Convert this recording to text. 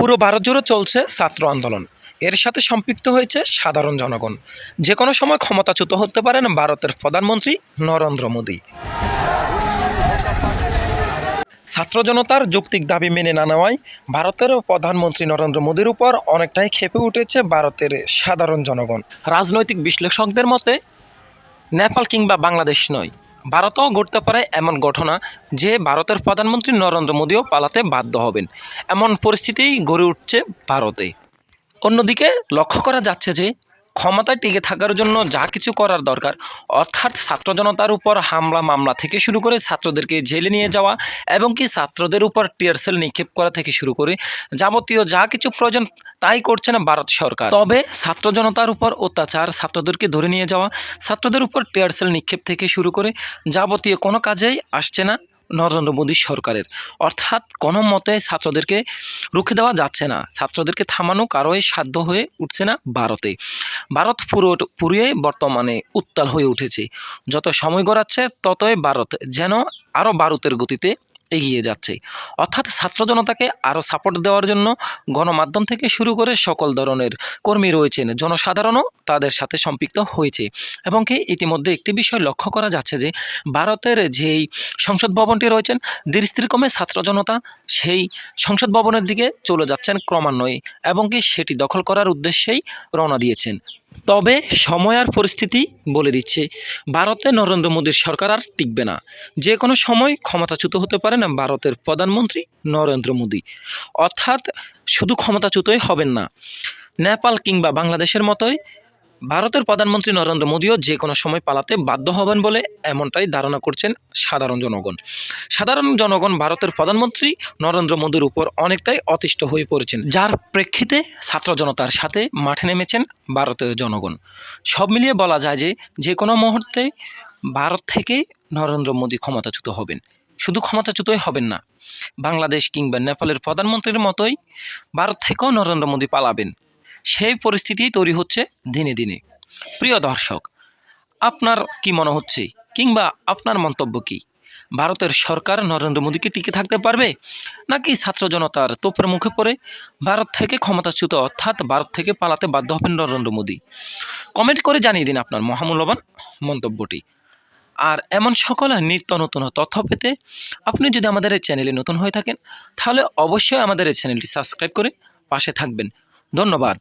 পুরো ভারত জুড়ে চলছে ছাত্র আন্দোলন। এর সাথে সম্পৃক্ত হয়েছে সাধারণ জনগণ। যে কোনো সময় ক্ষমতাচ্যুত হতে পারেন ভারতের প্রধানমন্ত্রী নরেন্দ্র মোদী। ছাত্র জনতার যৌক্তিক দাবি মেনে না নেওয়ায় ভারতের প্রধানমন্ত্রী নরেন্দ্র মোদীর উপর অনেকটাই ক্ষেপে উঠেছে ভারতের সাধারণ জনগণ। রাজনৈতিক বিশ্লেষকদের মতে নেপাল কিংবা বাংলাদেশ নয়, ভারতেও ঘটতে পারে এমন ঘটনা যে ভারতের প্রধানমন্ত্রী নরেন্দ্র মোদীও পালাতে বাধ্য হবেন। এমন পরিস্থিতিই গড়ে উঠছে ভারতে। অন্যদিকে লক্ষ্য করা যাচ্ছে যে ক্ষমতায় টিকে থাকার জন্য যা কিছু করার দরকার, অর্থাৎ ছাত্র জনতার উপর হামলা মামলা থেকে শুরু করে ছাত্রদেরকে জেলে নিয়ে যাওয়া এবং কি ছাত্রদের উপর টিয়ার সেল নিক্ষেপ করা থেকে শুরু করে যাবতীয় যা কিছু প্রয়োজন তাই করছে না ভারত সরকার। তবে ছাত্র জনতার উপর অত্যাচার, ছাত্রদেরকে ধরে নিয়ে যাওয়া, ছাত্রদের উপর টিয়ার সেল নিক্ষেপ থেকে শুরু করে যাবতীয় কোনো কাজেই আসছে না নরেন্দ্র মোদী সরকারের। অর্থাৎ কোনো মতে ছাত্রদেরকে রুখে দেওয়া যাচ্ছে না, ছাত্রদেরকে থামানো কারোই সাধ্য হয়ে উঠছে না ভারতে। ভারত পুরোই বর্তমানে উত্তাল হয়ে উঠেছে। যত সময় গড়াচ্ছে ততই ভারত যেন আরও বারুদের গতিতে এগিয়ে যাচ্ছে। অর্থাৎ ছাত্র জনতাকে আরও সাপোর্ট দেওয়ার জন্য গণমাধ্যম থেকে শুরু করে সকল ধরনের কর্মী রয়েছেন, জনসাধারণও তাদের সাথে সম্পৃক্ত হয়েছে। এবং কি ইতিমধ্যে একটি বিষয় লক্ষ্য করা যাচ্ছে যে ভারতের যেই সংসদ ভবনটি রয়েছেন, ধীরস্থিরক্রমে ছাত্র জনতা সেই সংসদ ভবনের দিকে চলে যাচ্ছেন ক্রমান্বয়ে এবং কি সেটি দখল করার উদ্দেশ্যেই রওনা দিয়েছেন। তবে সময় আর পরিস্থিতি বলে দিচ্ছে ভারতে নরেন্দ্র মোদীর সরকার আর টিকবে না। যে কোনো সময় ক্ষমতাচ্যুত হতে পারেন ভারতের প্রধানমন্ত্রী নরেন্দ্র মোদী। অর্থাৎ শুধু ক্ষমতাচ্যুতই হবেন না, নেপাল কিংবা বাংলাদেশের মতোই ভারতের প্রধানমন্ত্রী নরেন্দ্র মোদীও যে কোনো সময় পালাতে বাধ্য হবেন বলে এমনটাই ধারণা করছেন সাধারণ জনগণ। সাধারণ জনগণ ভারতের প্রধানমন্ত্রী নরেন্দ্র মোদীর উপর অনেকটাই অতিষ্ঠ হয়ে পড়েছেন, যার প্রেক্ষিতে ছাত্র জনতার সাথে মাঠে নেমেছেন ভারতের জনগণ। সব মিলিয়ে বলা যায় যে যে কোনো মুহূর্তে ভারত থেকে নরেন্দ্র মোদী ক্ষমতাচ্যুত হবেন। শুধু ক্ষমতাচ্যুতই হবেন না, বাংলাদেশ কিংবা নেপালের প্রধানমন্ত্রীর মতোই ভারত থেকেও নরেন্দ্র মোদী পালাবেন। সেই পরিস্থিতি তৈরি হচ্ছে দিনে দিনে। প্রিয় দর্শক, আপনার কি মনে হচ্ছে কিংবা আপনার মন্তব্য কি? ভারতের সরকার নরেন্দ্র মোদীকে টিকে থাকতে পারবে, নাকি ছাত্র জনতার তোপের মুখে পড়ে ভারত থেকে ক্ষমতাচ্যুত অর্থাৎ ভারত থেকে পালাতে বাধ্য হবেন নরেন্দ্র মোদী? কমেন্ট করে জানিয়ে দিন আপনার মহামূল্যবান মন্তব্যটি। আর এমন সকল নিত্য নতুন তথ্য পেতে আপনি যদি আমাদের এই চ্যানেলে নতুন হয়ে থাকেন তাহলে অবশ্যই আমাদের এই চ্যানেলটি সাবস্ক্রাইব করে পাশে থাকবেন। ধন্যবাদ।